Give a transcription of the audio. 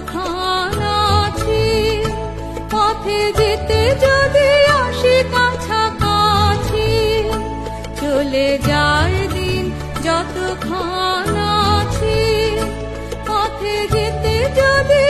যতক্ষণ আছি, পথে যেতে যদি আসি কাছাকাছি, চলে যায় দিন যতক্ষণ আছি, পথে যেতে যদি